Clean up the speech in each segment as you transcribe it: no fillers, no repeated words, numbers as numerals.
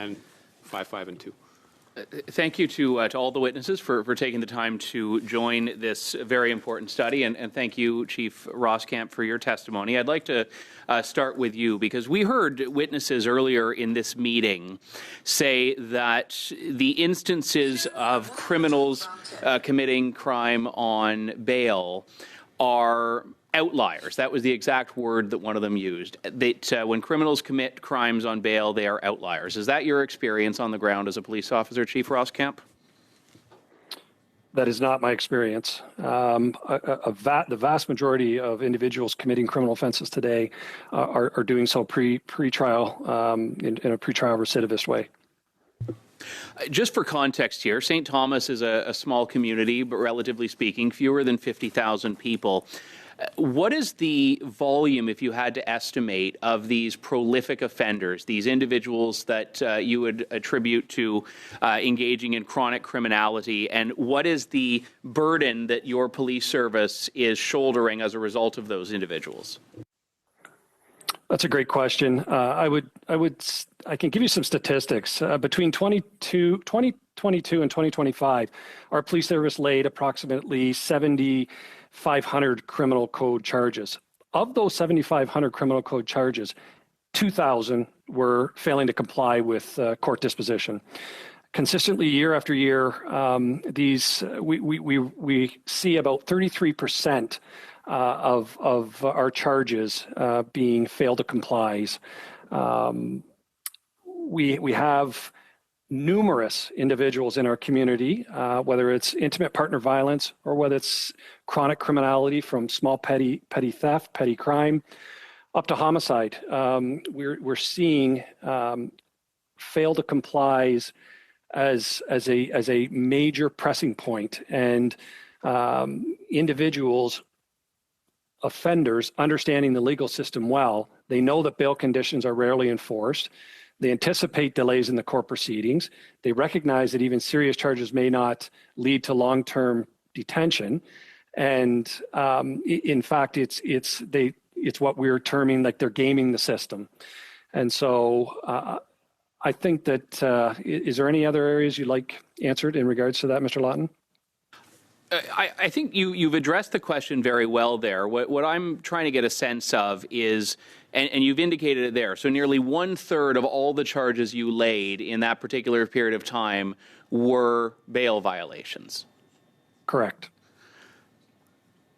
and 5, and 2. Thank you to all the witnesses for taking the time to join this very important study, and thank you, Chief Roskamp, for your testimony. I'd like to start with you, because we heard witnesses earlier in this meeting say that the instances of criminals committing crime on bail are outliers. That was the exact word that one of them used. That when criminals commit crimes on bail, they are outliers. Is that your experience on the ground as a police officer, Chief Roskamp? That is not my experience. The vast majority of individuals committing criminal offenses today are doing so pre-trial in a pre-trial recidivist way. Just for context here, St. Thomas is a small community, but relatively speaking, fewer than 50,000 people. What is the volume, if you had to estimate, of these prolific offenders, these individuals that you would attribute to engaging in chronic criminality, and what is the burden that your police service is shouldering as a result of those individuals? That's a great question. I can give you some statistics. Between 2022 and 2025, our police service laid approximately 7,500 criminal code charges. Of those 7,500 criminal code charges, 2,000 were failing to comply with court disposition. Consistently, year after year, we see about 33% of our charges being failed to complies. We have numerous individuals in our community, whether it's intimate partner violence or whether it's chronic criminality from small petty theft, petty crime, up to homicide. We're seeing fail to complies as a major pressing point, and individuals, offenders, understanding the legal system well, they know that bail conditions are rarely enforced. They anticipate delays in the court proceedings. They recognize that even serious charges may not lead to long-term detention. And in fact, it's what we're terming like they're gaming the system. And so I think that, is there any other areas you'd like answered in regards to that, Mr. Lawton? I think you've addressed the question very well there. What I'm trying to get a sense of is, and you've indicated it there, so nearly 1/3 of all the charges you laid in that particular period of time were bail violations. Correct.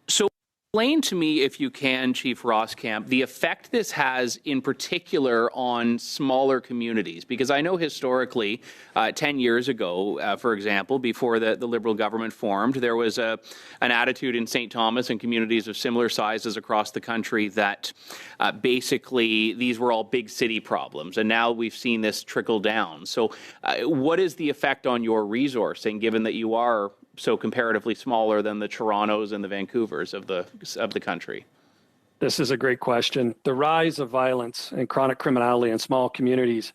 So explain to me, if you can, Chief Roskamp, the effect this has in particular on smaller communities, because I know historically, 10 years ago, for example, before the Liberal government formed, there was an attitude in St. Thomas and communities of similar sizes across the country that basically these were all big city problems, and now we've seen this trickle down. So what is the effect on your resourcing, given that you are so comparatively smaller than the Torontos and the Vancouvers of the country? This is a great question. The rise of violence and chronic criminality in small communities,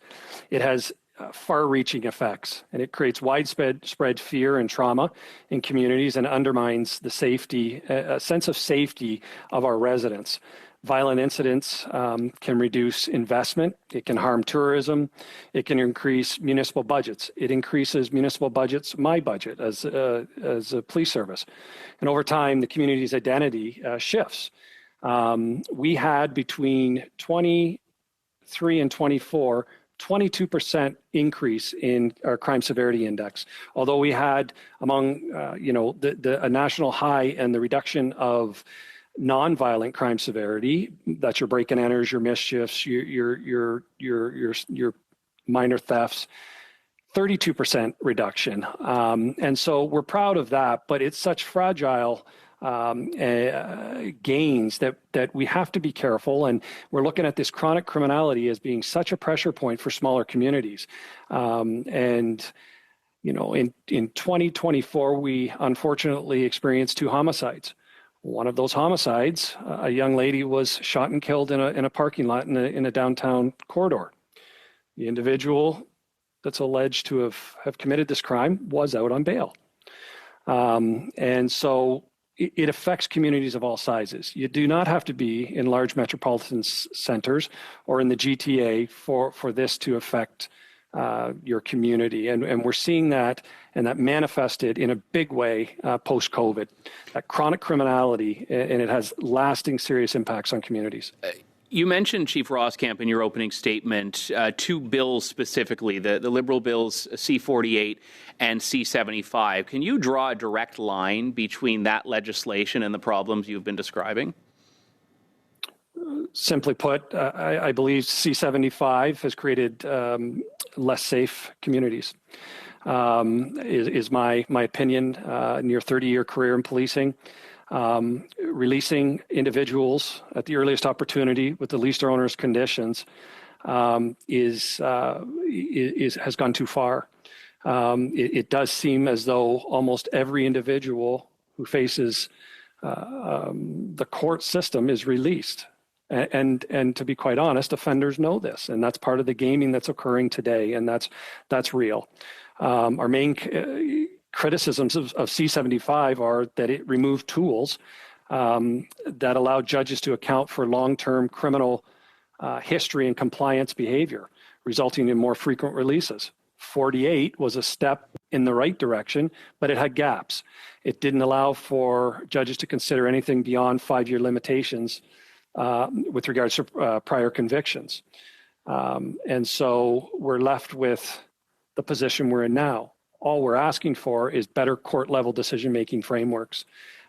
it has far-reaching effects, and it creates widespread fear and trauma in communities and undermines the safety, a sense of safety of our residents. Violent incidents can reduce investment. It can harm tourism. It can increase municipal budgets. It increases municipal budgets, my budget as a police service. And over time, the community's identity shifts. We had between 23 and 24, 22% increase in our crime severity index. Although we had among, a national high and the reduction of non-violent crime severity, that's your break and enters, your mischiefs, your minor thefts, 32% reduction. And so we're proud of that, but it's such fragile gains that we have to be careful. And we're looking at this chronic criminality as being such a pressure point for smaller communities. In 2024, we unfortunately experienced 2 homicides. One of those homicides, a young lady was shot and killed in a parking lot in a downtown corridor. The individual that's alleged to have committed this crime was out on bail. And so it affects communities of all sizes. You do not have to be in large metropolitan centers or in the GTA for this to affect your community. And we're seeing that, and that manifested in a big way post-COVID, that chronic criminality, and it has lasting serious impacts on communities. You mentioned, Chief Roskamp, in your opening statement, two bills specifically, the Liberal bills C-48 and C-75. Can you draw a direct line between that legislation and the problems you've been describing? Simply put, I believe C-75 has created less safe communities, is my opinion. Near 30-year career in policing. Releasing individuals at the earliest opportunity with the least onerous conditions has gone too far. It does seem as though almost every individual who faces the court system is released. And to be quite honest, offenders know this, and that's part of the gaming that's occurring today, and that's real. Our main criticisms of C-75 are that it removed tools that allow judges to account for long-term criminal history and compliance behavior, resulting in more frequent releases. 48 was a step in the right direction, but it had gaps. It didn't allow for judges to consider anything beyond 5-year limitations with regards to prior convictions. And so we're left with the position we're in now. All we're asking for is better court-level decision-making frameworks,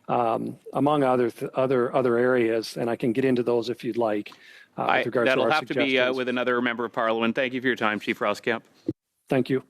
among other areas, and I can get into those if you'd like. With regards that'll to our have to be with another member of Parliament. Thank you for your time, Chief Roskamp. Thank you.